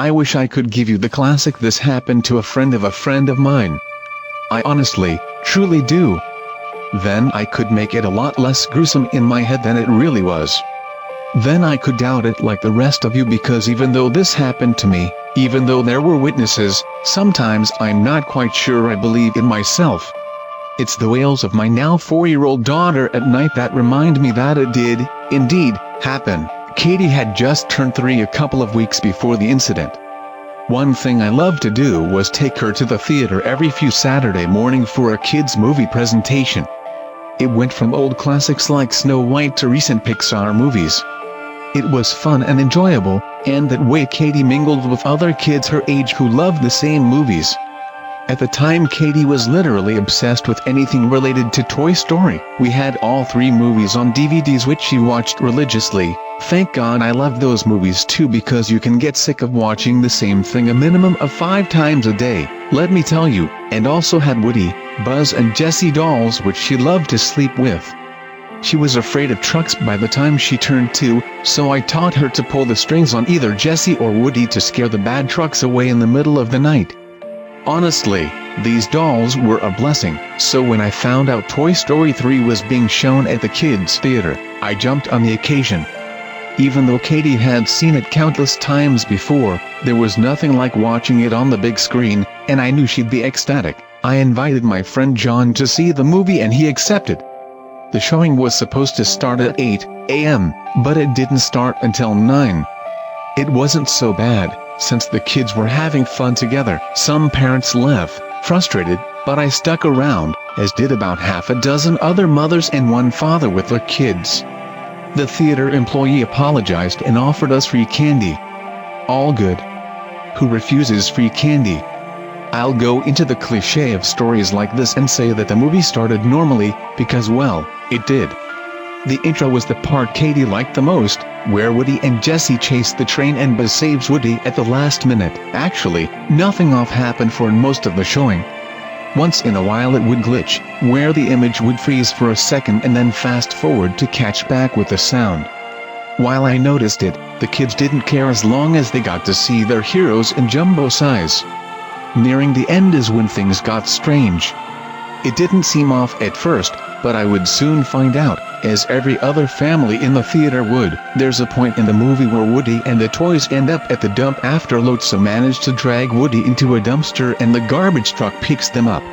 I wish I could give you the classic "this happened to a friend of mine." I honestly, truly do. Then I could make it a lot less gruesome in my head than it really was. Then I could doubt it like the rest of you, because even though this happened to me, even though there were witnesses, sometimes I'm not quite sure I believe in myself. It's the wails of my now 4-year-old daughter at night that remind me that it did, indeed, happen. Katie had just turned 3 a couple of weeks before the incident. One thing I loved to do was take her to the theater every few Saturday morning for a kids' movie presentation. It went from old classics like Snow White to recent Pixar movies. It was fun and enjoyable, and that way Katie mingled with other kids her age who loved the same movies. At the time, Katie was literally obsessed with anything related to Toy Story. We had all 3 movies on DVDs which she watched religiously. Thank God I love those movies too, because you can get sick of watching the same thing a minimum of 5 times a day, let me tell you. And also had Woody, Buzz and Jessie dolls which she loved to sleep with. She was afraid of trucks by the time she turned 2, so I taught her to pull the strings on either Jessie or Woody to scare the bad trucks away in the middle of the night. Honestly, these dolls were a blessing, so when I found out Toy Story 3 was being shown at the kids' theater, I jumped on the occasion. Even though Katie had seen it countless times before, there was nothing like watching it on the big screen, and I knew she'd be ecstatic. I invited my friend John to see the movie and he accepted. The showing was supposed to start at 8 a.m., but it didn't start until 9. It wasn't so bad, since the kids were having fun together. Some parents left, frustrated, but I stuck around, as did about half a dozen other mothers and one father with their kids. The theater employee apologized and offered us free candy. All good. Who refuses free candy? I'll go into the cliché of stories like this and say that the movie started normally, because well, it did. The intro was the part Katie liked the most, where Woody and Jessie chased the train and Buzz saves Woody at the last minute. Actually, nothing off happened for most of the showing. Once in a while it would glitch, where the image would freeze for a second and then fast forward to catch back with the sound. While I noticed it, the kids didn't care as long as they got to see their heroes in jumbo size. Nearing the end is when things got strange. It didn't seem off at first, but I would soon find out, as every other family in the theater would. There's a point in the movie where Woody and the toys end up at the dump after Lotso managed to drag Woody into a dumpster and the garbage truck picks them up.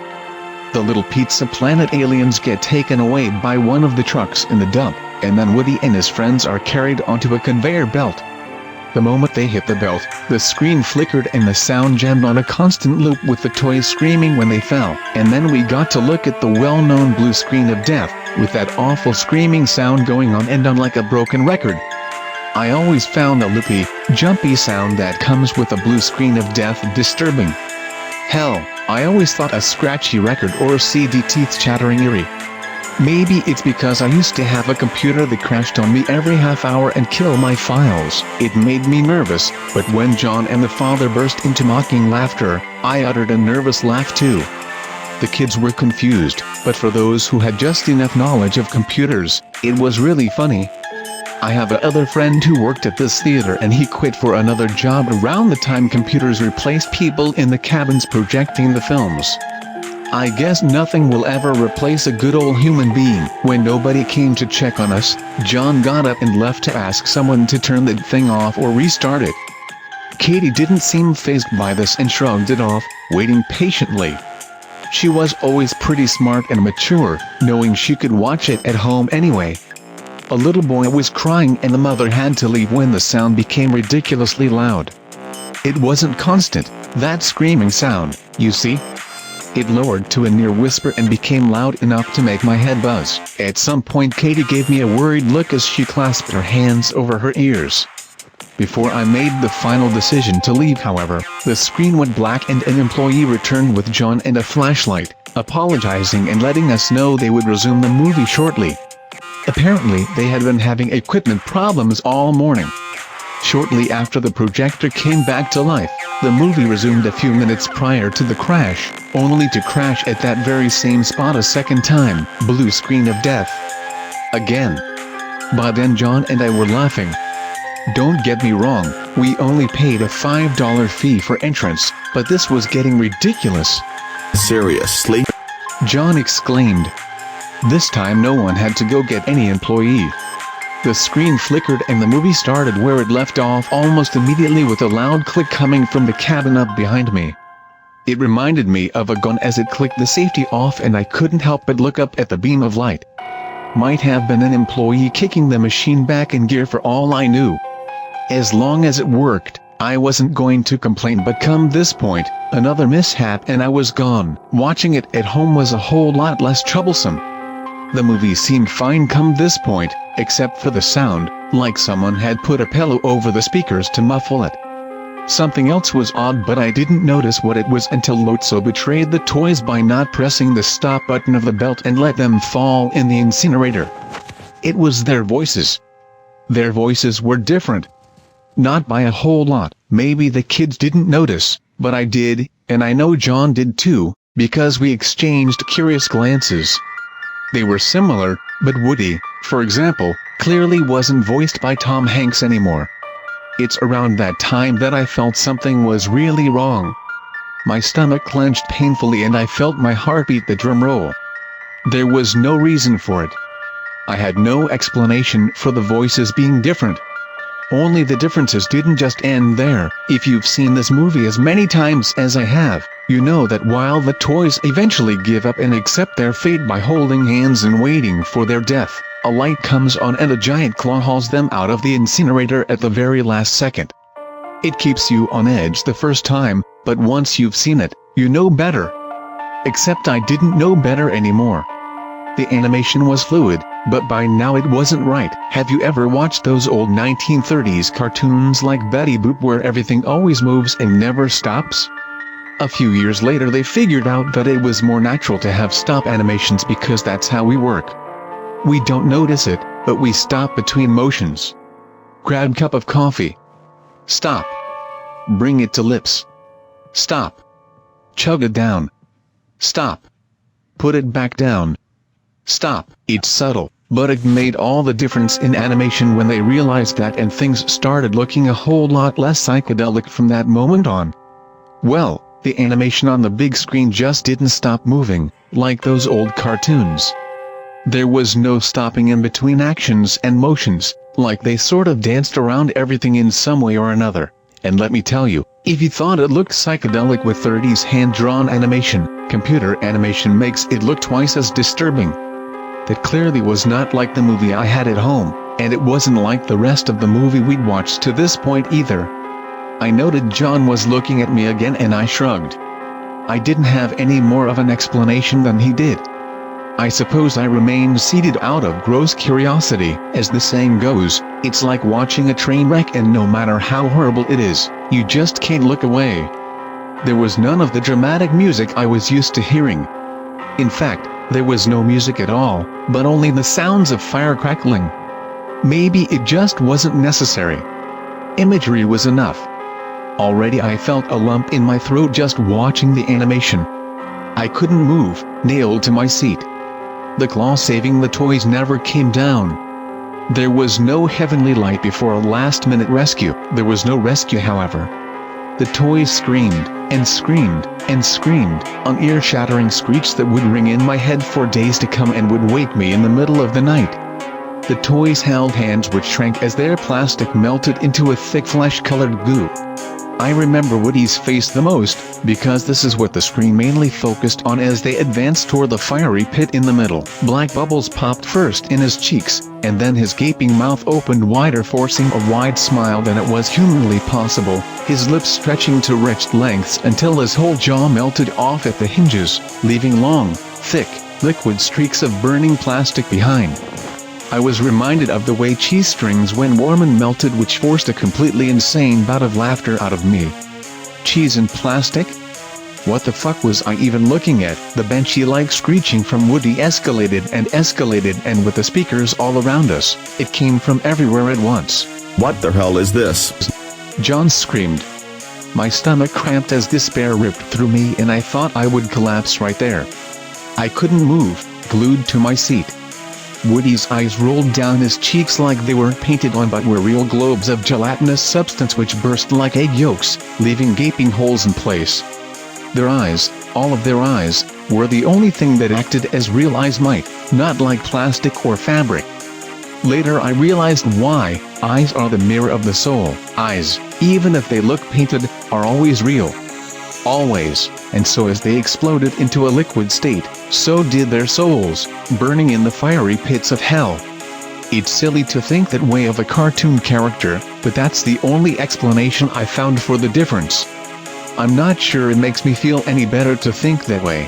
The little Pizza Planet aliens get taken away by one of the trucks in the dump, and then Woody and his friends are carried onto a conveyor belt. The moment they hit the belt, the screen flickered and the sound jammed on a constant loop with the toys screaming when they fell, and then we got to look at the well-known blue screen of death, with that awful screaming sound going on and on like a broken record. I always found the loopy, jumpy sound that comes with a blue screen of death disturbing. Hell, I always thought a scratchy record or a CD teeth chattering eerie. Maybe it's because I used to have a computer that crashed on me every half hour and killed my files. It made me nervous, but when John and the father burst into mocking laughter, I uttered a nervous laugh too. The kids were confused, but for those who had just enough knowledge of computers, it was really funny. I have a other friend who worked at this theater and he quit for another job around the time computers replaced people in the cabins projecting the films. I guess nothing will ever replace a good old human being. When nobody came to check on us, John got up and left to ask someone to turn that thing off or restart it. Katie didn't seem fazed by this and shrugged it off, waiting patiently. She was always pretty smart and mature, knowing she could watch it at home anyway. A little boy was crying and the mother had to leave when the sound became ridiculously loud. It wasn't constant, that screaming sound, you see. It lowered to a near whisper and became loud enough to make my head buzz. At some point Katie gave me a worried look as she clasped her hands over her ears. Before I made the final decision to leave, however, the screen went black and an employee returned with John and a flashlight, apologizing and letting us know they would resume the movie shortly. Apparently they had been having equipment problems all morning. Shortly after the projector came back to life, the movie resumed a few minutes prior to the crash, only to crash at that very same spot a second time. Blue screen of death. Again. By then John and I were laughing. Don't get me wrong, we only paid a $5 fee for entrance, but this was getting ridiculous. Seriously? John exclaimed. This time no one had to go get any employee. The screen flickered and the movie started where it left off almost immediately with a loud click coming from the cabin up behind me. It reminded me of a gun as it clicked the safety off, and I couldn't help but look up at the beam of light. Might have been an employee kicking the machine back in gear for all I knew. As long as it worked, I wasn't going to complain, but come this point, another mishap and I was gone. Watching it at home was a whole lot less troublesome. The movie seemed fine come this point, except for the sound, like someone had put a pillow over the speakers to muffle it. Something else was odd, but I didn't notice what it was until Lotso betrayed the toys by not pressing the stop button of the belt and let them fall in the incinerator. It was their voices. Their voices were different. Not by a whole lot. Maybe the kids didn't notice, but I did, and I know John did too, because we exchanged curious glances. They were similar, but Woody, for example, clearly wasn't voiced by Tom Hanks anymore. It's around that time that I felt something was really wrong. My stomach clenched painfully and I felt my heart beat the drum roll. There was no reason for it. I had no explanation for the voices being different. Only the differences didn't just end there. If you've seen this movie as many times as I have, you know that while the toys eventually give up and accept their fate by holding hands and waiting for their death, a light comes on and a giant claw hauls them out of the incinerator at the very last second. It keeps you on edge the first time, but once you've seen it, you know better. Except I didn't know better anymore. The animation was fluid, but by now it wasn't right. Have you ever watched those old 1930s cartoons like Betty Boop where everything always moves and never stops? A few years later they figured out that it was more natural to have stop animations because that's how we work. We don't notice it, but we stop between motions. Grab cup of coffee. Stop. Bring it to lips. Stop. Chug it down. Stop. Put it back down. Stop. It's subtle, but it made all the difference in animation when they realized that, and things started looking a whole lot less psychedelic from that moment on. Well, the animation on the big screen just didn't stop moving, like those old cartoons. There was no stopping in between actions and motions, like they sort of danced around everything in some way or another. And let me tell you, if you thought it looked psychedelic with 30s hand-drawn animation, computer animation makes it look twice as disturbing. That clearly was not like the movie I had at home, and it wasn't like the rest of the movie we'd watched to this point either. I noted John was looking at me again and I shrugged. I didn't have any more of an explanation than he did. I suppose I remained seated out of gross curiosity. As the saying goes, it's like watching a train wreck, and no matter how horrible it is, you just can't look away. There was none of the dramatic music I was used to hearing. In fact, there was no music at all, but only the sounds of fire crackling. Maybe it just wasn't necessary. Imagery was enough. Already I felt a lump in my throat just watching the animation. I couldn't move, nailed to my seat. The claw saving the toys never came down. There was no heavenly light before a last-minute rescue. There was no rescue, however. The toys screamed, and screamed, and screamed, an ear-shattering screech that would ring in my head for days to come and would wake me in the middle of the night. The toys held hands which shrank as their plastic melted into a thick flesh-colored goo. I remember Woody's face the most, because this is what the screen mainly focused on as they advanced toward the fiery pit in the middle. Black bubbles popped first in his cheeks, and then his gaping mouth opened wider, forcing a wide smile than it was humanly possible, his lips stretching to wretched lengths until his whole jaw melted off at the hinges, leaving long, thick, liquid streaks of burning plastic behind. I was reminded of the way cheese strings when warm and melted, which forced a completely insane bout of laughter out of me. Cheese and plastic? What the fuck was I even looking at? The benchy-like screeching from Woody escalated, and with the speakers all around us, it came from everywhere at once. What the hell is this? John screamed. My stomach cramped as despair ripped through me and I thought I would collapse right there. I couldn't move, glued to my seat. Woody's eyes rolled down his cheeks like they weren't painted on but were real globes of gelatinous substance which burst like egg yolks, leaving gaping holes in place. Their eyes, all of their eyes, were the only thing that acted as real eyes might, not like plastic or fabric. Later I realized why. Eyes are the mirror of the soul. Eyes, even if they look painted, are always real. Always, and so as they exploded into a liquid state, so did their souls, burning in the fiery pits of hell. It's silly to think that way of a cartoon character, but that's the only explanation I found for the difference. I'm not sure it makes me feel any better to think that way.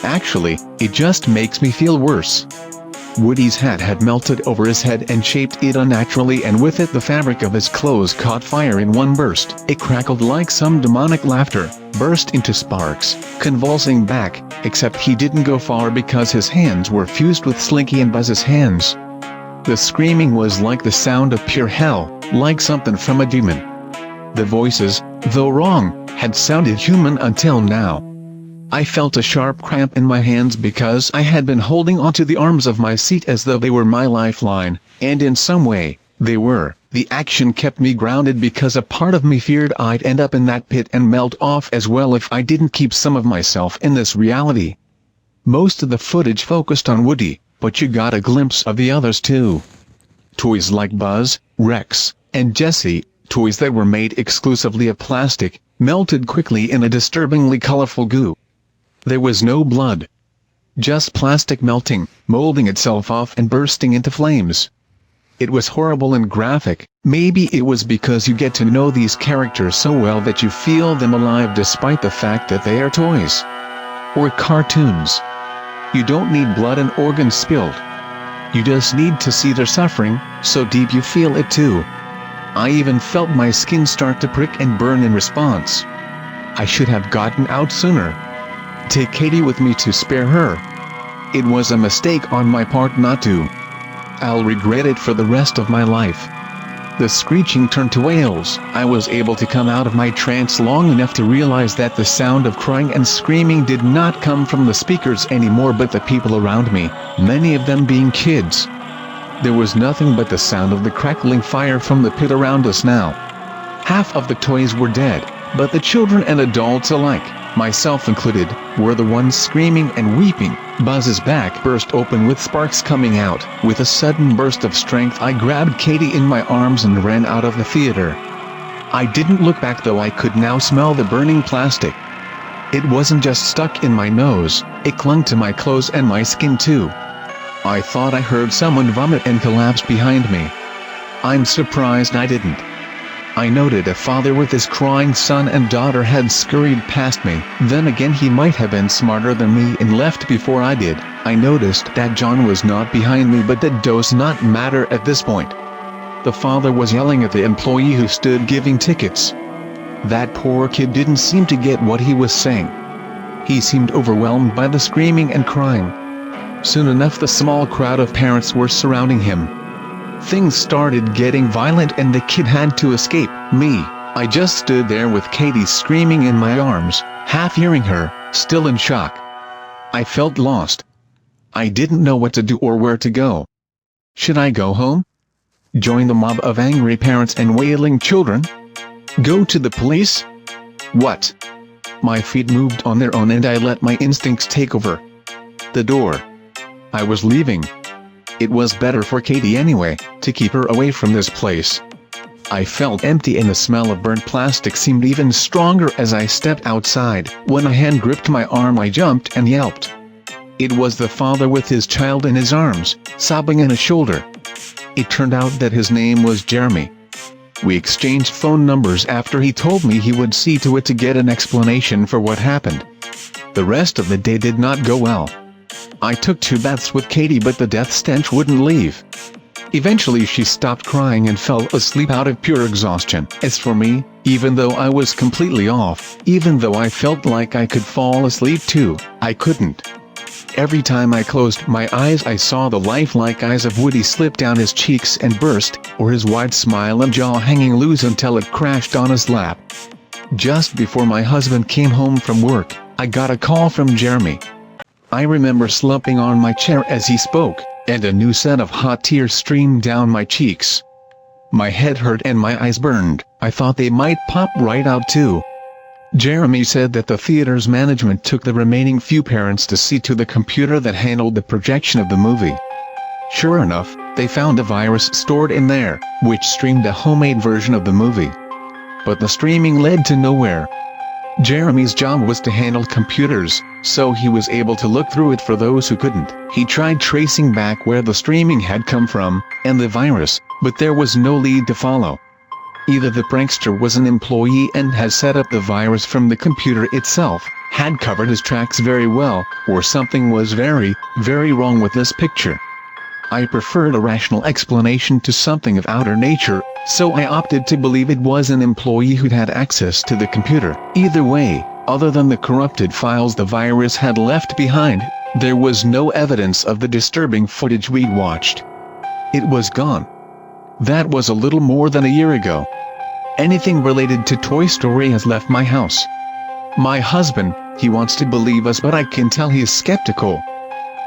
Actually, it just makes me feel worse. Woody's hat had melted over his head and shaped it unnaturally, and with it the fabric of his clothes caught fire in one burst. It crackled like some demonic laughter, burst into sparks, convulsing back, except he didn't go far because his hands were fused with Slinky and Buzz's hands. The screaming was like the sound of pure hell, like something from a demon. The voices, though wrong, had sounded human until now. I felt a sharp cramp in my hands because I had been holding onto the arms of my seat as though they were my lifeline, and in some way, they were. The action kept me grounded because a part of me feared I'd end up in that pit and melt off as well if I didn't keep some of myself in this reality. Most of the footage focused on Woody, but you got a glimpse of the others too. Toys like Buzz, Rex, and Jessie, toys that were made exclusively of plastic, melted quickly in a disturbingly colorful goo. There was no blood. Just plastic melting, molding itself off and bursting into flames. It was horrible and graphic. Maybe it was because you get to know these characters so well that you feel them alive despite the fact that they are toys. Or cartoons. You don't need blood and organs spilled. You just need to see their suffering, so deep you feel it too. I even felt my skin start to prick and burn in response. I should have gotten out sooner. Take Katie with me to spare her. It was a mistake on my part not to. I'll regret it for the rest of my life. The screeching turned to wails. I was able to come out of my trance long enough to realize that the sound of crying and screaming did not come from the speakers anymore but the people around me, many of them being kids. There was nothing but the sound of the crackling fire from the pit around us now. Half of the toys were dead, but the children and adults alike, myself included, were the ones screaming and weeping. Buzz's back burst open with sparks coming out. With a sudden burst of strength I grabbed Katie in my arms and ran out of the theater. I didn't look back though I could now smell the burning plastic. It wasn't just stuck in my nose, it clung to my clothes and my skin too. I thought I heard someone vomit and collapse behind me. I'm surprised I didn't. I noted a father with his crying son and daughter had scurried past me. Then again he might have been smarter than me and left before I did. I noticed that John was not behind me but that does not matter at this point. The father was yelling at the employee who stood giving tickets. That poor kid didn't seem to get what he was saying. He seemed overwhelmed by the screaming and crying. Soon enough the small crowd of parents were surrounding him. Things started getting violent and the kid had to escape. Me, I just stood there with Katie screaming in my arms, half hearing her, still in shock. I felt lost. I didn't know what to do or where to go. Should I go home? Join the mob of angry parents and wailing children? Go to the police? What? My feet moved on their own and I let my instincts take over. The door. I was leaving. It was better for Katie anyway, to keep her away from this place. I felt empty and the smell of burnt plastic seemed even stronger as I stepped outside. When a hand gripped my arm I jumped and yelped. It was the father with his child in his arms, sobbing in his shoulder. It turned out that his name was Jeremy. We exchanged phone numbers after he told me he would see to it to get an explanation for what happened. The rest of the day did not go well. I took 2 baths with Katie but the death stench wouldn't leave. Eventually she stopped crying and fell asleep out of pure exhaustion. As for me, even though I was completely off, even though I felt like I could fall asleep too, I couldn't. Every time I closed my eyes I saw the lifelike eyes of Woody slip down his cheeks and burst, or his wide smile and jaw hanging loose until it crashed on his lap. Just before my husband came home from work, I got a call from Jeremy. I remember slumping on my chair as he spoke. and a new set of hot tears streamed down my cheeks. My head hurt and my eyes burned. I thought they might pop right out too. Jeremy said that the theater's management took the remaining few parents to see to the computer that handled the projection of the movie. Sure enough, they found a virus stored in there, which streamed a homemade version of the movie. But the streaming led to nowhere. Jeremy's job was to handle computers, so he was able to look through it for those who couldn't. He tried tracing back where the streaming had come from, and the virus, but there was no lead to follow. Either the prankster was an employee and had set up the virus from the computer itself, had covered his tracks very well, or something was very, very wrong with this picture. I preferred a rational explanation to something of outer nature, so I opted to believe it was an employee who'd had access to the computer. Either way, other than the corrupted files the virus had left behind, there was no evidence of the disturbing footage we'd watched. It was gone. That was a little more than a year ago. Anything related to Toy Story has left my house. My husband, he wants to believe us, but I can tell he is skeptical.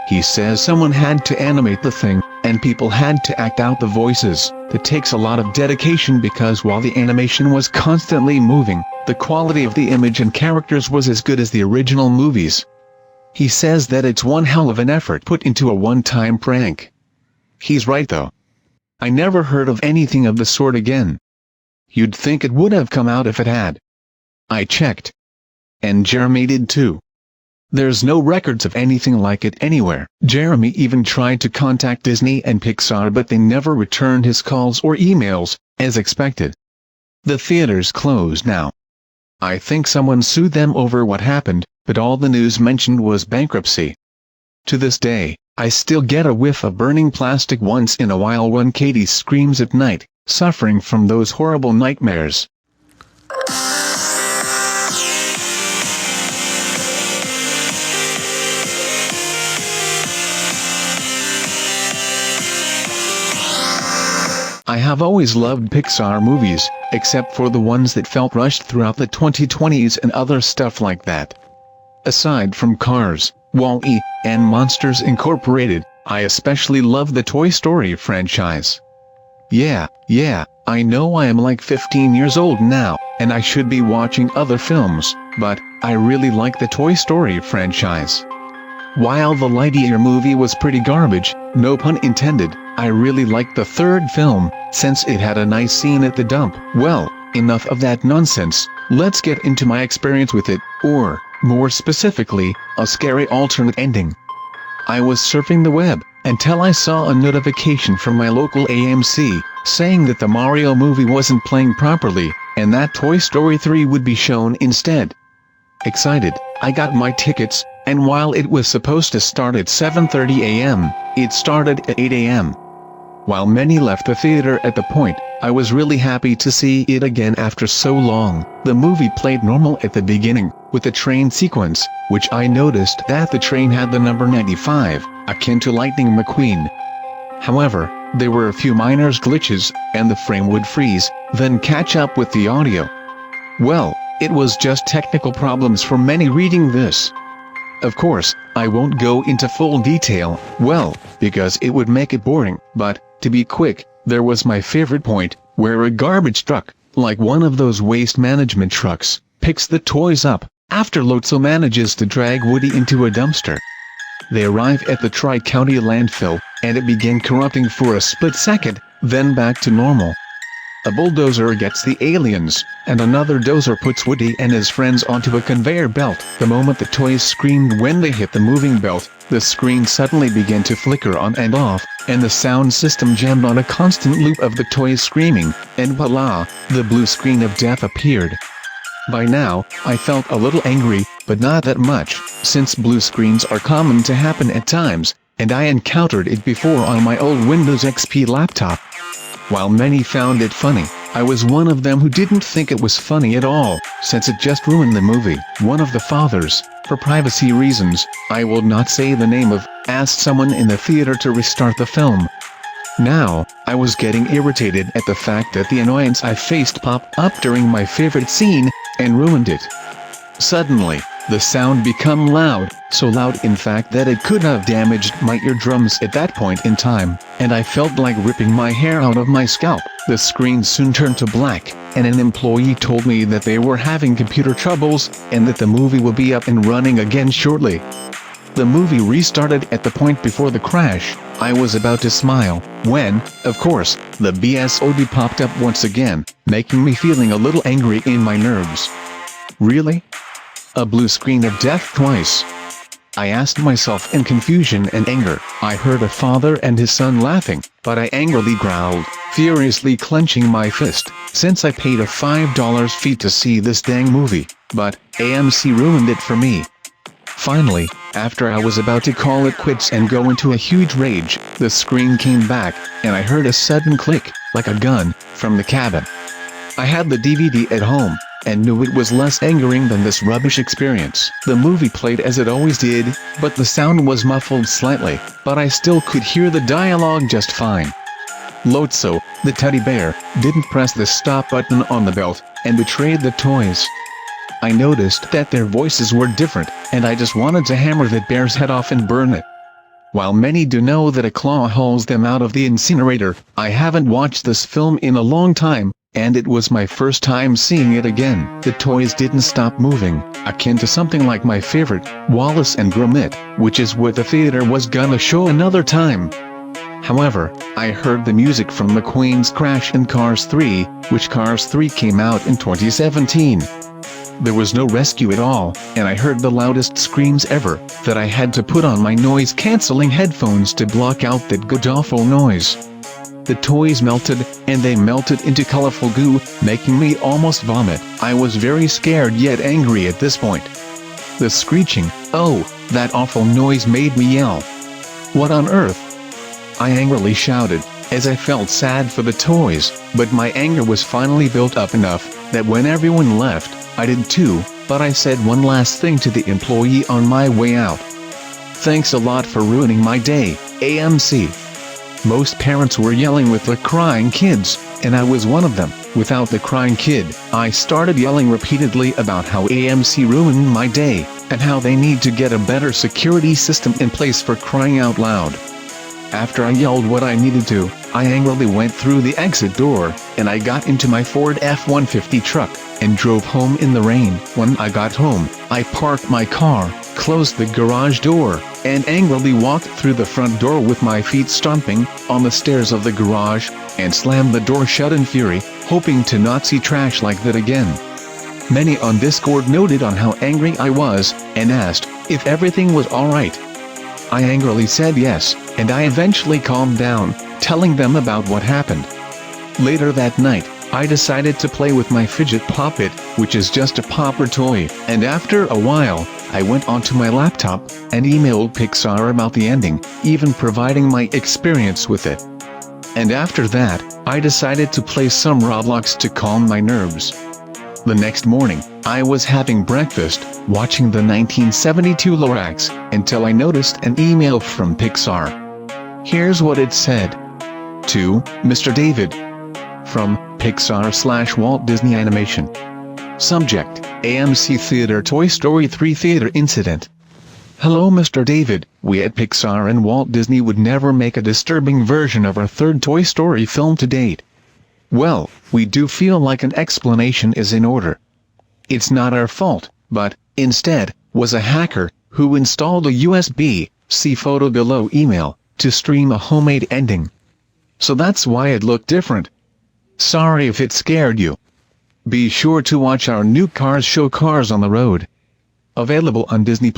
He says someone had to animate the thing, and people had to act out the voices. That takes a lot of dedication because while the animation was constantly moving, the quality of the image and characters was as good as the original movies. He says that it's one hell of an effort put into a one-time prank. He's right though. I never heard of anything of the sort again. You'd think it would have come out if it had. I checked. And Jeremy did too. There's no records of anything like it anywhere. Jeremy even tried to contact Disney and Pixar, but they never returned his calls or emails, as expected. The theater's closed now. I think someone sued them over what happened, but all the news mentioned was bankruptcy. To this day, I still get a whiff of burning plastic once in a while when Katie screams at night, suffering from those horrible nightmares. I have always loved Pixar movies, except for the ones that felt rushed throughout the 2020s and other stuff like that. Aside from Cars, Wall-E, and Monsters Incorporated, I especially love the Toy Story franchise. Yeah, I know I am like 15 years old now, and I should be watching other films, but I really like the Toy Story franchise. While the Lightyear movie was pretty garbage, no pun intended, I really liked the third film, since it had a nice scene at the dump. Well, enough of that nonsense, let's get into my experience with it, or, more specifically, a scary alternate ending. I was surfing the web, until I saw a notification from my local AMC, saying that the Mario movie wasn't playing properly, and that Toy Story 3 would be shown instead. Excited, I got my tickets, and while it was supposed to start at 7:30 a.m., it started at 8 a.m. While many left the theater at the point, I was really happy to see it again after so long. The movie played normal at the beginning, with the train sequence, which I noticed that the train had the number 95, akin to Lightning McQueen. However, there were a few minor glitches, and the frame would freeze, then catch up with the audio. Well, it was just technical problems for many reading this. Of course, I won't go into full detail, well, because it would make it boring, but, to be quick, there was my favorite point, where a garbage truck, like one of those waste management trucks, picks the toys up, after Lotso manages to drag Woody into a dumpster. They arrive at the Tri-County landfill, and it began corrupting for a split second, then back to normal. A bulldozer gets the aliens, and another dozer puts Woody and his friends onto a conveyor belt. The moment the toys screamed when they hit the moving belt, the screen suddenly began to flicker on and off, and the sound system jammed on a constant loop of the toys screaming, and voila, the blue screen of death appeared. By now, I felt a little angry, but not that much, since blue screens are common to happen at times, and I encountered it before on my old Windows XP laptop. While many found it funny, I was one of them who didn't think it was funny at all, since it just ruined the movie. One of the fathers, for privacy reasons, I will not say the name of, asked someone in the theater to restart the film. Now, I was getting irritated at the fact that the annoyance I faced popped up during my favorite scene, and ruined it. Suddenly, the sound became loud, so loud in fact that it could have damaged my eardrums at that point in time, and I felt like ripping my hair out of my scalp. The screen soon turned to black, and an employee told me that they were having computer troubles, and that the movie would be up and running again shortly. The movie restarted at the point before the crash. I was about to smile, when, of course, the BSOD popped up once again, making me feeling a little angry in my nerves. Really? A blue screen of death twice? I asked myself in confusion and anger. I heard a father and his son laughing, but I angrily growled, furiously clenching my fist, since I paid a $5 fee to see this dang movie, but AMC ruined it for me. Finally, after I was about to call it quits and go into a huge rage, the screen came back, and I heard a sudden click, like a gun, from the cabin. I had the DVD at home, and knew it was less angering than this rubbish experience. The movie played as it always did, but the sound was muffled slightly, but I still could hear the dialogue just fine. Lotso, the teddy bear, didn't press the stop button on the belt, and betrayed the toys. I noticed that their voices were different, and I just wanted to hammer that bear's head off and burn it. While many do know that a claw hauls them out of the incinerator, I haven't watched this film in a long time, and it was my first time seeing it again. The toys didn't stop moving, akin to something like my favorite, Wallace and Gromit, which is what the theater was gonna show another time. However, I heard the music from McQueen's Crash in Cars 3, which Cars 3 came out in 2017. There was no rescue at all, and I heard the loudest screams ever, that I had to put on my noise-canceling headphones to block out that god-awful noise. The toys melted, and they melted into colorful goo, making me almost vomit. I was very scared yet angry at this point. The screeching, oh, that awful noise made me yell. What on earth? I angrily shouted, as I felt sad for the toys, but my anger was finally built up enough, that when everyone left, I did too, but I said one last thing to the employee on my way out. Thanks a lot for ruining my day, AMC. Most parents were yelling with their crying kids, and I was one of them. Without the crying kid, I started yelling repeatedly about how AMC ruined my day, and how they need to get a better security system in place for crying out loud. After I yelled what I needed to, I angrily went through the exit door, and I got into my Ford F-150 truck, and drove home in the rain. When I got home, I parked my car, closed the garage door, and angrily walked through the front door with my feet stomping on the stairs of the garage, and slammed the door shut in fury, hoping to not see trash like that again. Many on Discord noted on how angry I was, and asked if everything was alright. I angrily said yes, and I eventually calmed down, telling them about what happened. Later that night, I decided to play with my fidget poppet, which is just a popper toy, and after a while, I went onto my laptop, and emailed Pixar about the ending, even providing my experience with it. And after that, I decided to play some Roblox to calm my nerves. The next morning, I was having breakfast, watching the 1972 Lorax, until I noticed an email from Pixar. Here's what it said. To Mr. David. From Pixar/Walt Disney Animation. Subject, AMC Theater Toy Story 3 Theater Incident. Hello Mr. David, we at Pixar and Walt Disney would never make a disturbing version of our third Toy Story film to date. Well, we do feel like an explanation is in order. It's not our fault, but, instead, was a hacker, who installed a USB, see photo below email, to stream a homemade ending. So that's why it looked different. Sorry if it scared you. Be sure to watch our new Cars show Cars on the Road. Available on Disney+.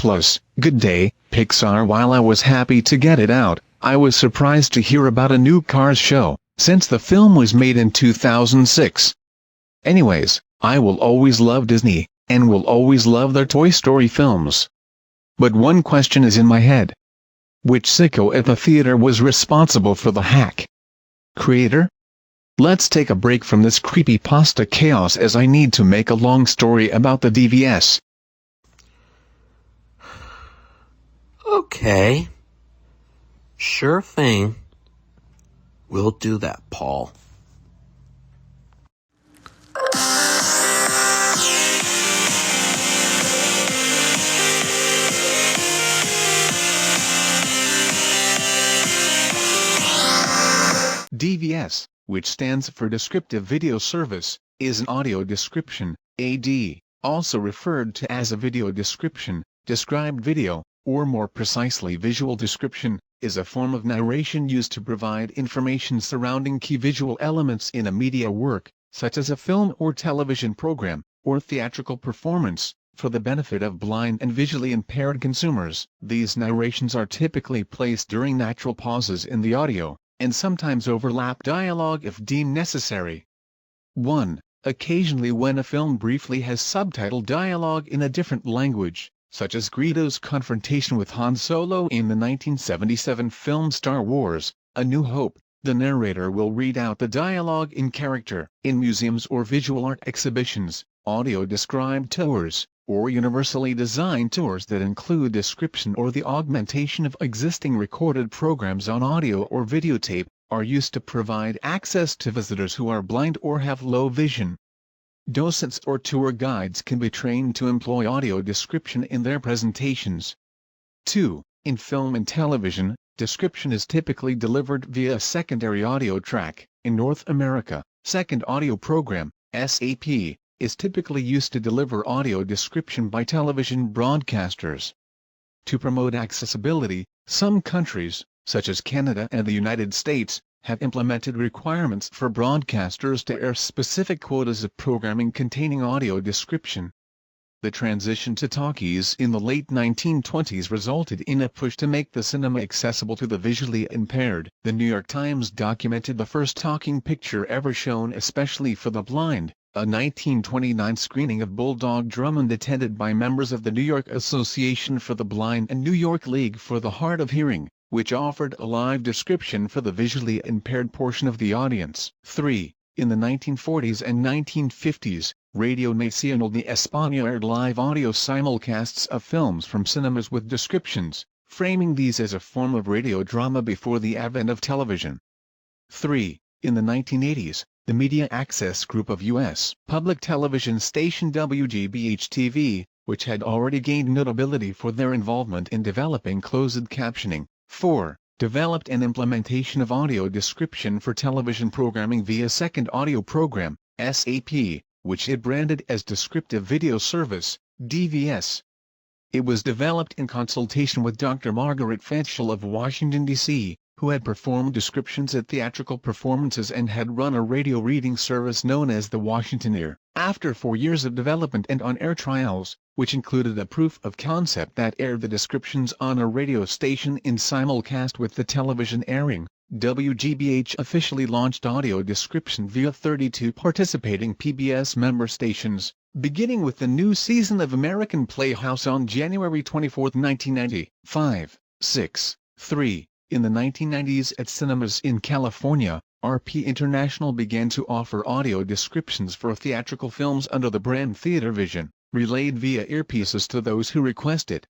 Good day, Pixar. While I was happy to get it out, I was surprised to hear about a new Cars show, since the film was made in 2006. Anyways, I will always love Disney, and will always love their Toy Story films. But one question is in my head. Which sicko at the theater was responsible for the hack? Creator? Let's take a break from this creepypasta chaos as I need to make a long story about the DVS. Okay. Sure thing. We'll do that, Paul. DVS, which stands for Descriptive Video Service, is an audio description, AD, also referred to as a video description. Described video, or more precisely visual description, is a form of narration used to provide information surrounding key visual elements in a media work, such as a film or television program, or theatrical performance, for the benefit of blind and visually impaired consumers. These narrations are typically placed during natural pauses in the audio, and sometimes overlap dialogue if deemed necessary. 1. Occasionally when a film briefly has subtitled dialogue in a different language, such as Greedo's confrontation with Han Solo in the 1977 film Star Wars: A New Hope, the narrator will read out the dialogue in character. In museums or visual art exhibitions, audio-described tours, or universally designed tours that include description or the augmentation of existing recorded programs on audio or videotape, are used to provide access to visitors who are blind or have low vision. Docents or tour guides can be trained to employ audio description in their presentations. 2. In film and television, description is typically delivered via a secondary audio track. In North America, second audio program, SAP, is typically used to deliver audio description by television broadcasters. To promote accessibility, some countries, such as Canada and the United States, have implemented requirements for broadcasters to air specific quotas of programming containing audio description. The transition to talkies in the late 1920s resulted in a push to make the cinema accessible to the visually impaired. The New York Times documented the first talking picture ever shown especially for the blind, a 1929 screening of Bulldog Drummond attended by members of the New York Association for the Blind and New York League for the Hard of Hearing, which offered a live description for the visually impaired portion of the audience. 3. In the 1940s and 1950s, Radio Nacional de España aired live audio simulcasts of films from cinemas with descriptions, framing these as a form of radio drama before the advent of television. 3. In the 1980s, the Media Access Group of U.S. public television station WGBH-TV, which had already gained notability for their involvement in developing closed captioning. 4. Developed an implementation of audio description for television programming via Second Audio Program, SAP, which it branded as Descriptive Video Service, DVS. It was developed in consultation with Dr. Margaret Fetchel of Washington, D.C., who had performed descriptions at theatrical performances and had run a radio reading service known as the Washingtoneer. After 4 years of development and on-air trials, which included a proof of concept that aired the descriptions on a radio station in simulcast with the television airing, WGBH officially launched audio description via 32 participating PBS member stations, beginning with the new season of American Playhouse on January 24, 1990. 5, 6, 3. In the 1990s at cinemas in California, RP International began to offer audio descriptions for theatrical films under the brand Theater Vision, relayed via earpieces to those who requested.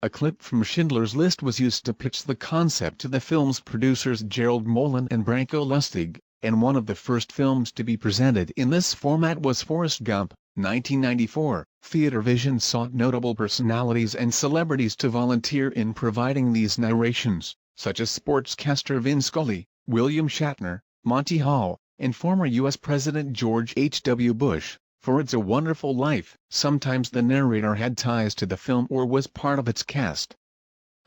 A clip from Schindler's List was used to pitch the concept to the film's producers Gerald Molen and Branko Lustig, and one of the first films to be presented in this format was Forrest Gump, 1994. Theater Vision sought notable personalities and celebrities to volunteer in providing these narrations, such as sportscaster Vin Scully, William Shatner, Monty Hall, and former U.S. President George H.W. Bush. For It's a Wonderful Life, sometimes the narrator had ties to the film or was part of its cast.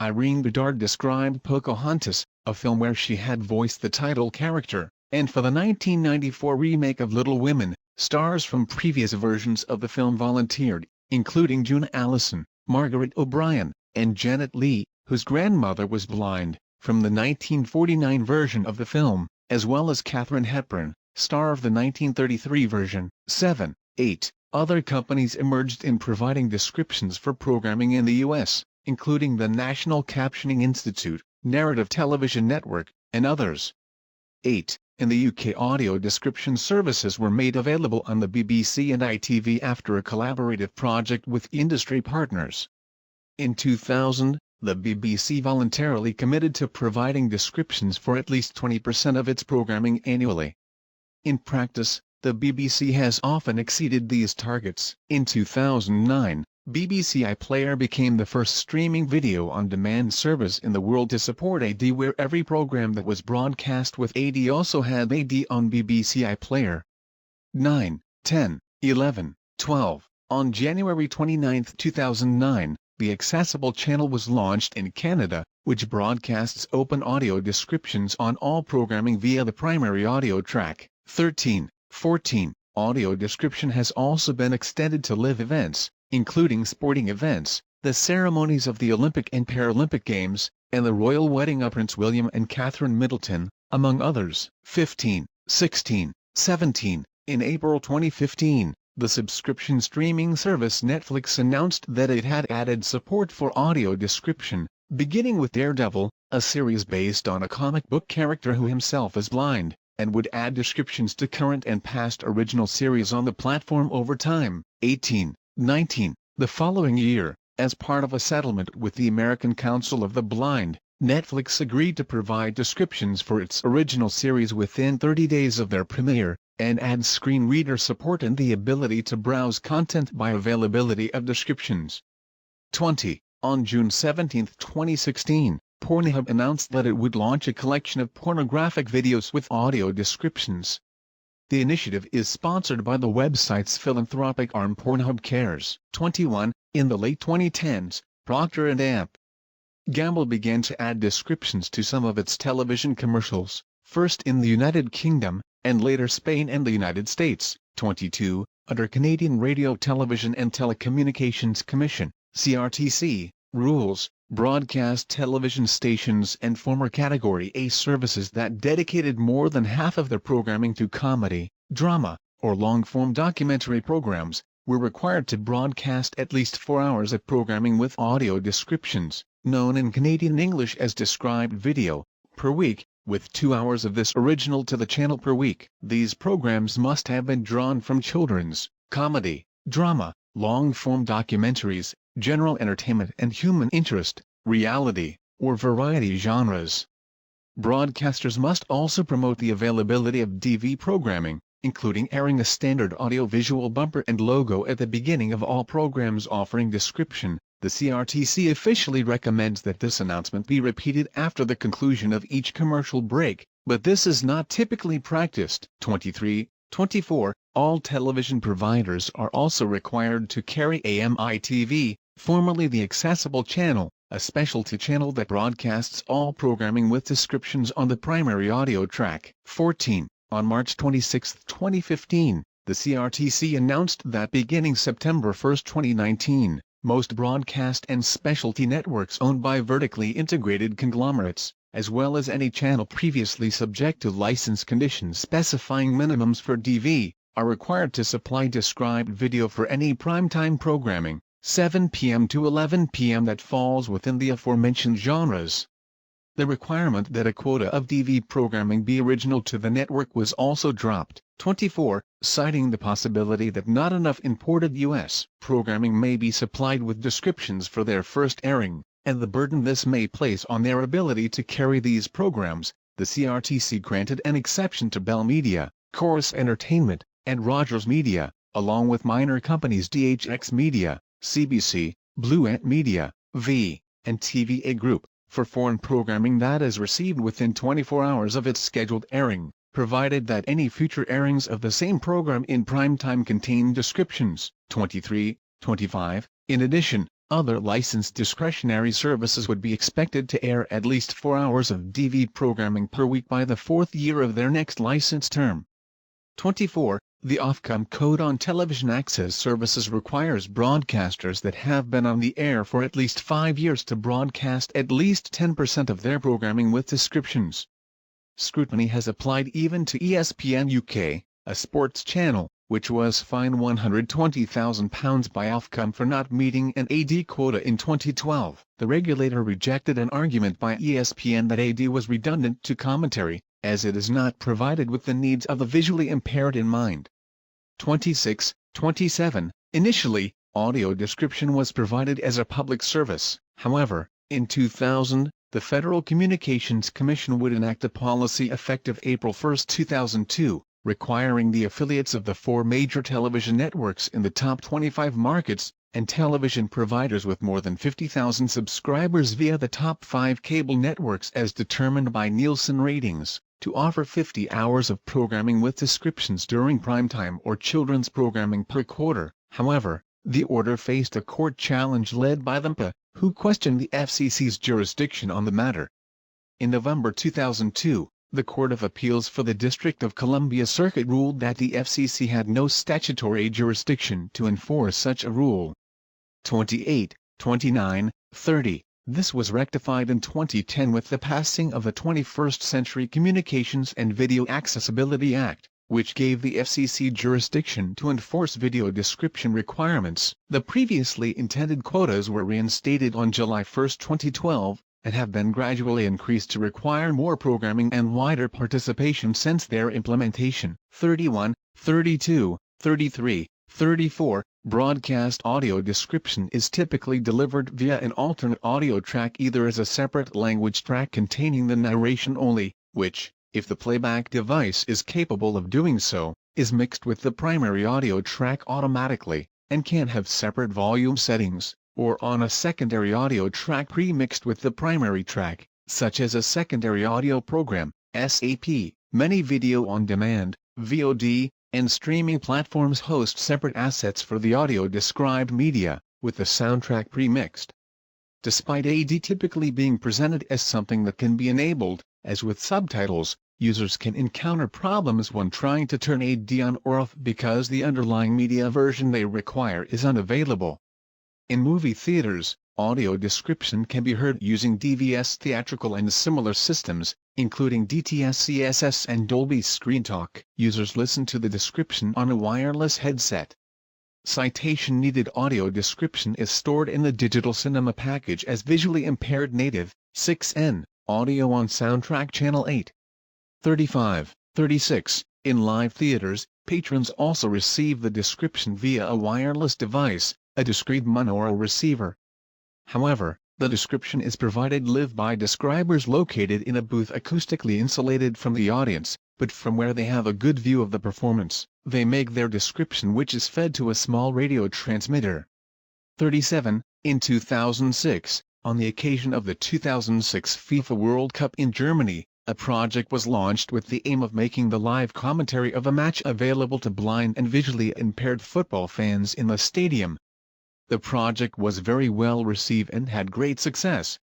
Irene Bedard described Pocahontas, a film where she had voiced the title character, and for the 1994 remake of Little Women, stars from previous versions of the film volunteered, including June Allison, Margaret O'Brien, and Janet Leigh, whose grandmother was blind, from the 1949 version of the film, as well as Katharine Hepburn, star of the 1933 version. 7, 8. Other companies emerged in providing descriptions for programming in the U.S., including the National Captioning Institute, Narrative Television Network, and others. 8. In the UK, audio description services were made available on the BBC and ITV after a collaborative project with industry partners. In 2000, the BBC voluntarily committed to providing descriptions for at least 20% of its programming annually. In practice, the BBC has often exceeded these targets. In 2009, BBC iPlayer became the first streaming video-on-demand service in the world to support AD, where every program that was broadcast with AD also had AD on BBC iPlayer. 9, 10, 11, 12. On January 29, 2009, the Accessible channel was launched in Canada, which broadcasts open audio descriptions on all programming via the primary audio track. 13, 14. Audio description has also been extended to live events, including sporting events, the ceremonies of the Olympic and Paralympic Games, and the royal wedding of Prince William and Catherine Middleton, among others. 15, 16, 17. In April 2015, the subscription streaming service Netflix announced that it had added support for audio description, beginning with Daredevil, a series based on a comic book character who himself is blind, and would add descriptions to current and past original series on the platform over time. 18, 19. The following year, as part of a settlement with the American Council of the Blind, Netflix agreed to provide descriptions for its original series within 30 days of their premiere, and add screen reader support and the ability to browse content by availability of descriptions. 20. On June 17, 2016, Pornhub announced that it would launch a collection of pornographic videos with audio descriptions. The initiative is sponsored by the website's philanthropic arm Pornhub Cares. 21. In the late 2010s, Procter & Gamble began to add descriptions to some of its television commercials, first in the United Kingdom, and later Spain and the United States. 22. Under Canadian Radio, Television and Telecommunications Commission (CRTC) rules, broadcast television stations and former Category A services that dedicated more than half of their programming to comedy, drama, or long-form documentary programs, were required to broadcast at least 4 hours of programming with audio descriptions, known in Canadian English as described video, per week, with 2 hours of this original to the channel per week. These programs must have been drawn from children's, comedy, drama, long-form documentaries, general entertainment and human interest, reality, or variety genres. Broadcasters must also promote the availability of DV programming, including airing a standard audio-visual bumper and logo at the beginning of all programs offering description. The CRTC officially recommends that this announcement be repeated after the conclusion of each commercial break, but this is not typically practiced. 23, 24. All television providers are also required to carry AMI-TV, formerly the Accessible channel, a specialty channel that broadcasts all programming with descriptions on the primary audio track. 14. On March 26, 2015, the CRTC announced that beginning September 1, 2019, most broadcast and specialty networks owned by vertically integrated conglomerates, as well as any channel previously subject to license conditions specifying minimums for DV, are required to supply described video for any primetime programming, 7 p.m. to 11 p.m. that falls within the aforementioned genres. The requirement that a quota of DV programming be original to the network was also dropped. 24. Citing the possibility that not enough imported U.S. programming may be supplied with descriptions for their first airing, and the burden this may place on their ability to carry these programs, the CRTC granted an exception to Bell Media, Chorus Entertainment, and Rogers Media, along with minor companies DHX Media, CBC, Blue Ant Media, V, and TVA Group, for foreign programming that is received within 24 hours of its scheduled airing, provided that any future airings of the same program in primetime contain descriptions. 23, 25. In addition, other licensed discretionary services would be expected to air at least 4 hours of DV programming per week by the 4th year of their next license term. 24. The Ofcom Code on Television Access Services requires broadcasters that have been on the air for at least 5 years to broadcast at least 10% of their programming with descriptions. Scrutiny has applied even to ESPN UK, a sports channel, which was fined £120,000 by Ofcom for not meeting an AD quota in 2012. The regulator rejected an argument by ESPN that AD was redundant to commentary, as it is not provided with the needs of the visually impaired in mind. 26, 27. Initially, audio description was provided as a public service. However, in 2000, the Federal Communications Commission would enact a policy effective April 1, 2002, requiring the affiliates of the 4 major television networks in the top 25 markets and television providers with more than 50,000 subscribers via the top 5 cable networks as determined by Nielsen ratings, to offer 50 hours of programming with descriptions during primetime or children's programming per quarter. However, the order faced a court challenge led by the MPA, who questioned the FCC's jurisdiction on the matter. In November 2002, the Court of Appeals for the District of Columbia Circuit ruled that the FCC had no statutory jurisdiction to enforce such a rule. 28, 29, 30. This was rectified in 2010 with the passing of the 21st Century Communications and Video Accessibility Act, which gave the FCC jurisdiction to enforce video description requirements. The previously intended quotas were reinstated on July 1, 2012, and have been gradually increased to require more programming and wider participation since their implementation. 31, 32, 33, 34. Broadcast audio description is typically delivered via an alternate audio track, either as a separate language track containing the narration only, which, if the playback device is capable of doing so, is mixed with the primary audio track automatically, and can have separate volume settings, or on a secondary audio track pre-mixed with the primary track, such as a secondary audio program, SAP. Many video-on-demand, VOD, and streaming platforms host separate assets for the audio-described media, with the soundtrack pre-mixed. Despite AD typically being presented as something that can be enabled, as with subtitles, users can encounter problems when trying to turn AD on or off because the underlying media version they require is unavailable. In movie theaters, audio description can be heard using DVS theatrical and similar systems, including DTS CSS and Dolby ScreenTalk. Users listen to the description on a wireless headset. Citation needed audio description is stored in the digital cinema package as visually impaired native, 6N, audio on soundtrack channel 8. 35, 36. In live theaters, patrons also receive the description via a wireless device, a discrete monaural receiver. However, the description is provided live by describers located in a booth acoustically insulated from the audience, but from where they have a good view of the performance. They make their description, which is fed to a small radio transmitter. 37. In 2006, on the occasion of the 2006 FIFA World Cup in Germany, a project was launched with the aim of making the live commentary of a match available to blind and visually impaired football fans in the stadium. The project was very well received and had great success.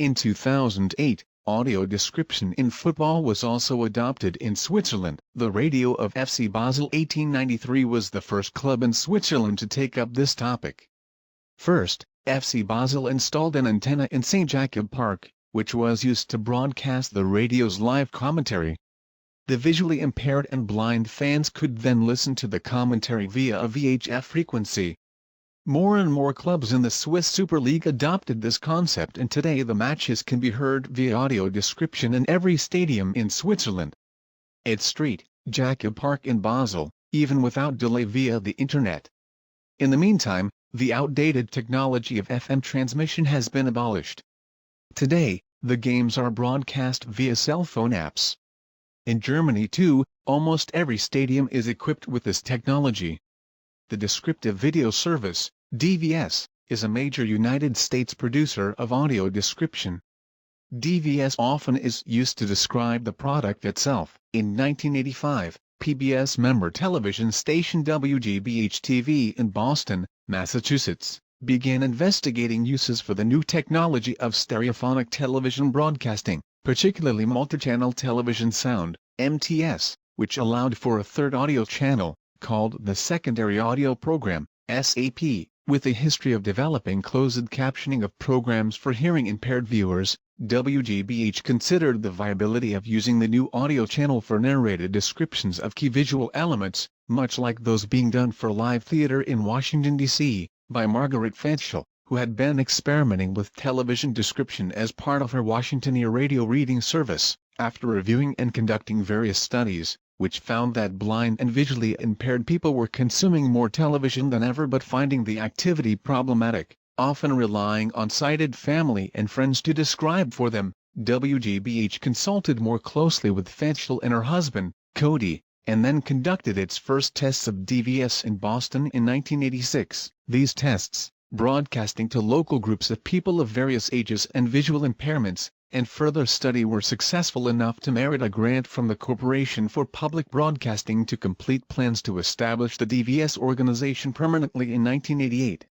In 2008, audio description in football was also adopted in Switzerland. The radio of FC Basel 1893 was the first club in Switzerland to take up this topic. First, FC Basel installed an antenna in St. Jacob Park, which was used to broadcast the radio's live commentary. The visually impaired and blind fans could then listen to the commentary via a VHF frequency. More and more clubs in the Swiss Super League adopted this concept, and today the matches can be heard via audio description in every stadium in Switzerland. At St. Jacob Park in Basel, even without delay via the internet. In the meantime, the outdated technology of FM transmission has been abolished. Today, the games are broadcast via cell phone apps. In Germany too, almost every stadium is equipped with this technology. The Descriptive Video Service, DVS, is a major United States producer of audio description. DVS often is used to describe the product itself. In 1985, PBS member television station WGBH-TV in Boston, Massachusetts, began investigating uses for the new technology of stereophonic television broadcasting, particularly multi-channel television sound, MTS, which allowed for a third audio channel, called the Secondary Audio Program, SAP. With a history of developing closed captioning of programs for hearing-impaired viewers, WGBH considered the viability of using the new audio channel for narrated descriptions of key visual elements, much like those being done for live theater in Washington, D.C., by Margaret Fetchel, who had been experimenting with television description as part of her Washington radio reading service, after reviewing and conducting various studies, which found that blind and visually impaired people were consuming more television than ever but finding the activity problematic, often relying on sighted family and friends to describe for them. WGBH consulted more closely with Fetchel and her husband, Cody, and then conducted its first tests of DVS in Boston in 1986. These tests, broadcasting to local groups of people of various ages and visual impairments, and further study were successful enough to merit a grant from the Corporation for Public Broadcasting to complete plans to establish the DVS organization permanently in 1988.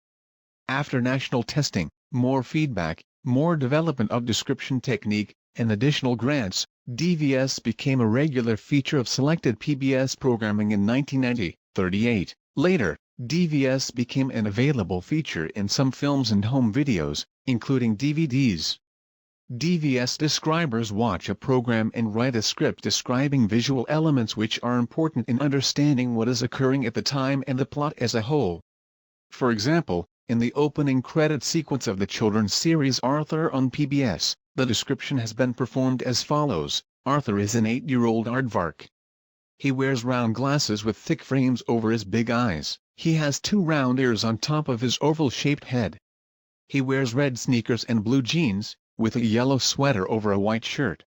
After national testing, more feedback, more development of description technique, and additional grants, DVS became a regular feature of selected PBS programming in 1990. 38. Later, DVS became an available feature in some films and home videos, including DVDs. DVS describers watch a program and write a script describing visual elements which are important in understanding what is occurring at the time and the plot as a whole. For example, in the opening credit sequence of the children's series Arthur on PBS, the description has been performed as follows: Arthur is an 8-year-old aardvark. He wears round glasses with thick frames over his big eyes. He has 2 round ears on top of his oval-shaped head. He wears red sneakers and blue jeans, with a yellow sweater over a white shirt.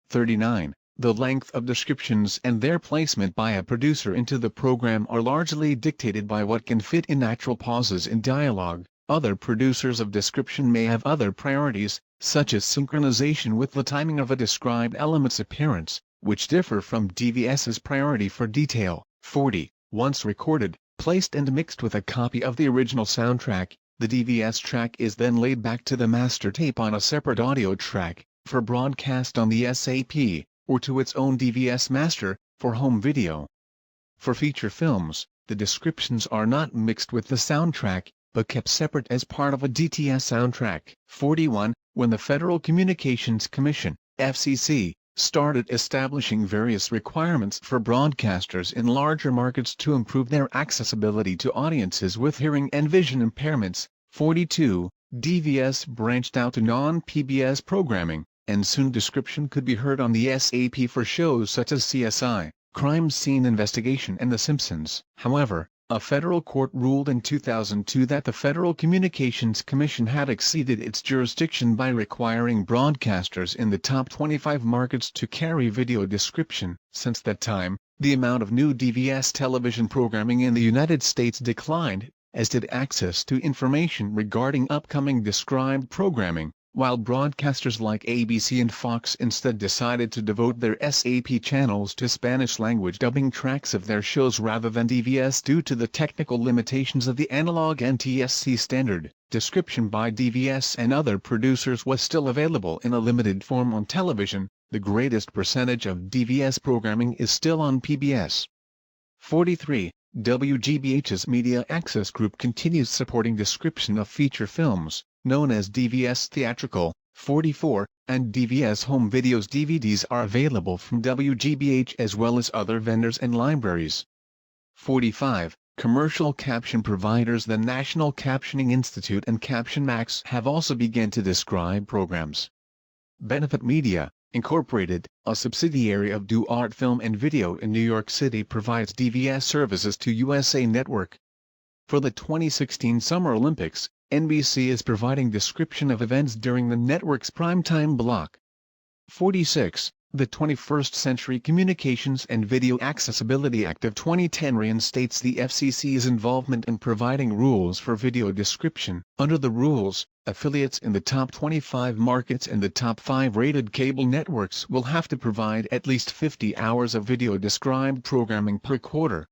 39. The length of descriptions and their placement by a producer into the program are largely dictated by what can fit in natural pauses in dialogue. Other producers of description may have other priorities, such as synchronization with the timing of a described element's appearance, which differ from DVS's priority for detail. 40. Once recorded, placed and mixed with a copy of the original soundtrack, the DVS track is then laid back to the master tape on a separate audio track, for broadcast on the SAP, or to its own DVS master, for home video. For feature films, the descriptions are not mixed with the soundtrack, but kept separate as part of a DTS soundtrack. 41. When the Federal Communications Commission, FCC, started establishing various requirements for broadcasters in larger markets to improve their accessibility to audiences with hearing and vision impairments. 42. DVS branched out to non-PBS programming, and soon description could be heard on the SAP for shows such as CSI, Crime Scene Investigation and The Simpsons. However, a federal court ruled in 2002 that the Federal Communications Commission had exceeded its jurisdiction by requiring broadcasters in the top 25 markets to carry video description. Since that time, the amount of new DVS television programming in the United States declined, as did access to information regarding upcoming described programming, while broadcasters like ABC and Fox instead decided to devote their SAP channels to Spanish-language dubbing tracks of their shows rather than DVS due to the technical limitations of the analog NTSC standard. Description by DVS and other producers was still available in a limited form on television. The greatest percentage of DVS programming is still on PBS. 43. WGBH's Media Access Group continues supporting description of feature films, known as DVS Theatrical. 44, and DVS Home Videos DVDs are available from WGBH as well as other vendors and libraries. 45. Commercial caption providers The National Captioning Institute and Caption Max have also begun to describe programs. Benefit Media, Incorporated, a subsidiary of Do Art Film and Video in New York City, provides DVS services to USA Network. For the 2016 Summer Olympics, NBC is providing description of events during the network's primetime block. 46. The 21st Century Communications and Video Accessibility Act of 2010 reinstates the FCC's involvement in providing rules for video description. Under the rules, affiliates in the top 25 markets and the top 5 rated cable networks will have to provide at least 50 hours of video described programming per quarter.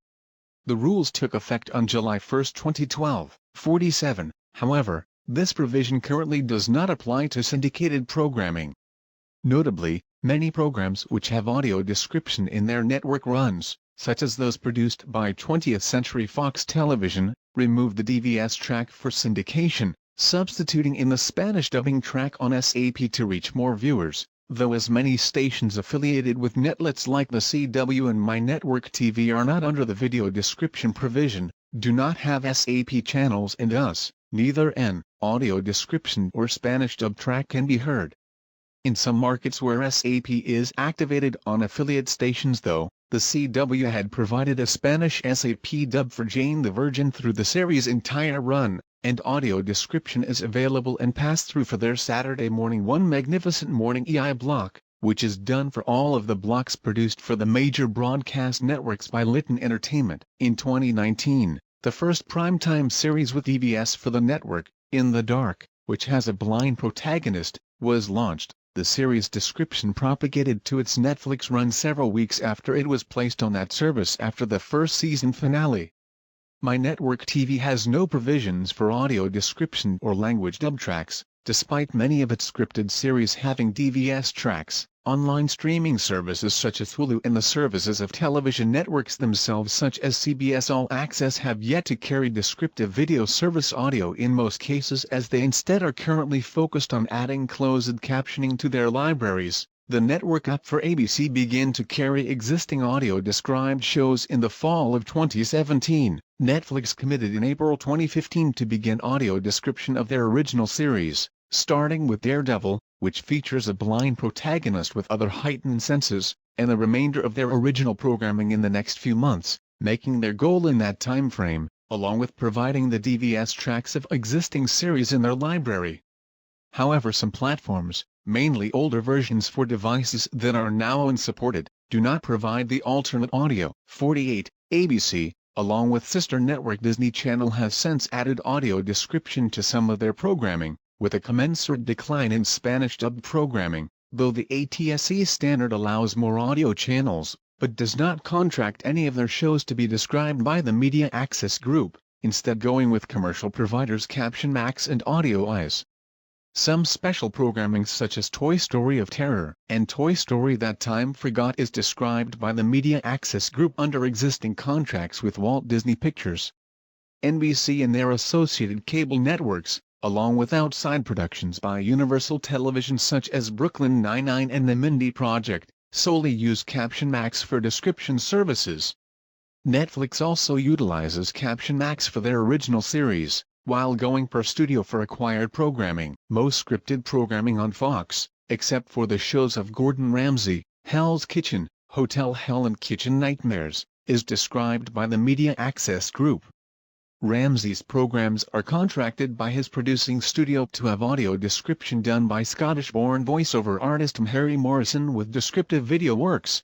The rules took effect on July 1, 2012. 47. However, this provision currently does not apply to syndicated programming. Notably, many programs which have audio description in their network runs, such as those produced by 20th Century Fox Television, remove the DVS track for syndication, substituting in the Spanish dubbing track on SAP to reach more viewers, though as many stations affiliated with netlets like the CW and My Network TV are not under the video description provision, do not have SAP channels, and thus, neither an audio description or Spanish dub track can be heard. In some markets where SAP is activated on affiliate stations though, the CW had provided a Spanish SAP dub for Jane the Virgin through the series' entire run, and audio description is available and pass-through for their Saturday morning One Magnificent Morning EI block. which is done for all of the blocks produced for the major broadcast networks by Litton Entertainment. In 2019, the first primetime series with DVS for the network, In the Dark, which has a blind protagonist, was launched. The series' description propagated to its Netflix run several weeks after it was placed on that service after the first season finale. My network TV has no provisions for audio description or language dub tracks, despite many of its scripted series having DVS tracks. Online streaming services such as Hulu and the services of television networks themselves such as CBS All Access have yet to carry Descriptive Video Service audio in most cases, as they instead are currently focused on adding closed captioning to their libraries. The network app for ABC began to carry existing audio-described shows in the fall of 2017. Netflix committed in April 2015 to begin audio description of their original series, starting with Daredevil, which features a blind protagonist with other heightened senses, and the remainder of their original programming in the next few months, making their goal in that time frame, along with providing the DVS tracks of existing series in their library. However, some platforms, mainly older versions for devices that are now unsupported, do not provide the alternate audio. 48, ABC, along with sister network Disney Channel, has since added audio description to some of their programming, with a commensurate decline in Spanish dubbed programming, though the ATSC standard allows more audio channels, but does not contract any of their shows to be described by the Media Access Group, instead going with commercial providers Caption Max and Audio Eyes. Some special programming such as Toy Story of Terror and Toy Story That Time Forgot is described by the Media Access Group under existing contracts with Walt Disney Pictures. NBC and their associated cable networks, along with outside productions by Universal Television such as Brooklyn Nine-Nine and The Mindy Project, solely use Caption Max for description services. Netflix also utilizes Caption Max for their original series, while going per studio for acquired programming. Most scripted programming on Fox, except for the shows of Gordon Ramsay, Hell's Kitchen, Hotel Hell and Kitchen Nightmares, is described by the Media Access Group. Ramsay's programs are contracted by his producing studio to have audio description done by Scottish-born voiceover artist Harry Morrison with Descriptive Video Works.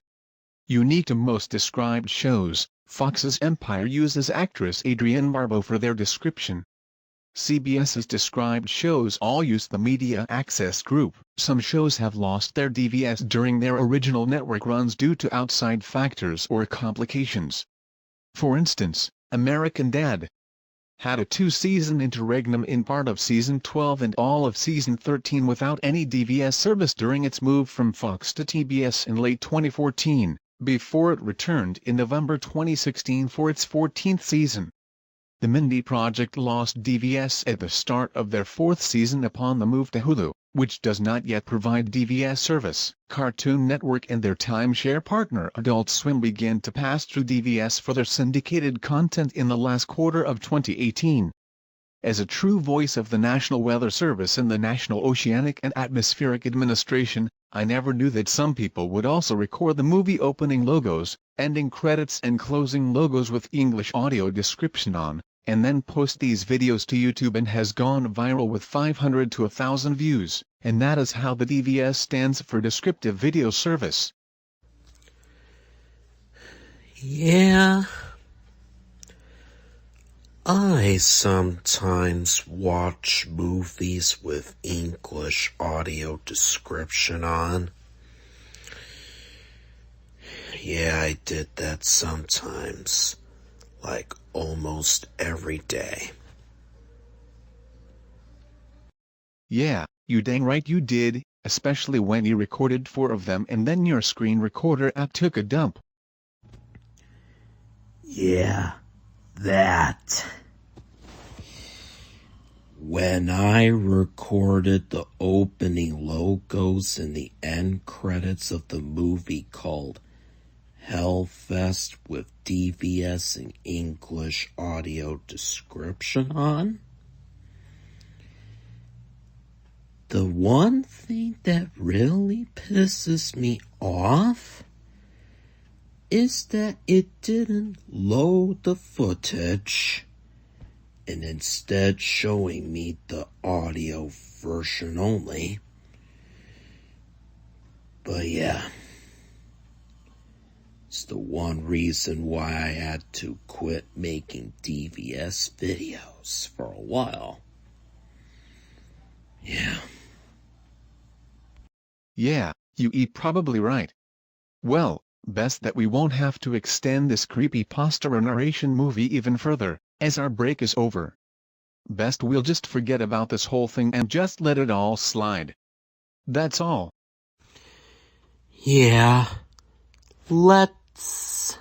Unique to most described shows, Fox's Empire uses actress Adrienne Barbeau for their description. CBS's described shows all use the Media Access Group. Some shows have lost their DVS during their original network runs due to outside factors or complications. For instance, American Dad had a 2-season interregnum in part of Season 12 and all of Season 13 without any DVS service during its move from Fox to TBS in late 2014, before it returned in November 2016 for its 14th season. The Mindy Project lost DVS at the start of their 4th season upon the move to Hulu, which does not yet provide DVS service. Cartoon Network and their timeshare partner Adult Swim began to pass through DVS for their syndicated content in the last quarter of 2018. As a true voice of the National Weather Service and the National Oceanic and Atmospheric Administration, I never knew that some people would also record the movie opening logos, ending credits and closing logos with English audio description on, and then post these videos to YouTube, and has gone viral with 500 to 1,000 views, and that is how the DVS stands for Descriptive Video Service. Yeah, I sometimes watch movies with English audio description on. Yeah, I did that sometimes, like almost every day. Yeah, you dang right you did, especially when you recorded 4 of them and then your screen recorder app took a dump. Yeah, that. When I recorded the opening logos and the end credits of the movie called Hellfest with DVS and English audio description on, the one thing that really pisses me off is that it didn't load the footage, and instead showing me the audio version only. But yeah, it's the one reason why I had to quit making DVS videos for a while. Yeah. Yeah, you're probably right. Well, best that we won't have to extend this creepypasta renarration movie even further, as our break is over. Best we'll just forget about this whole thing and just let it all slide. That's all. Yeah. Let's...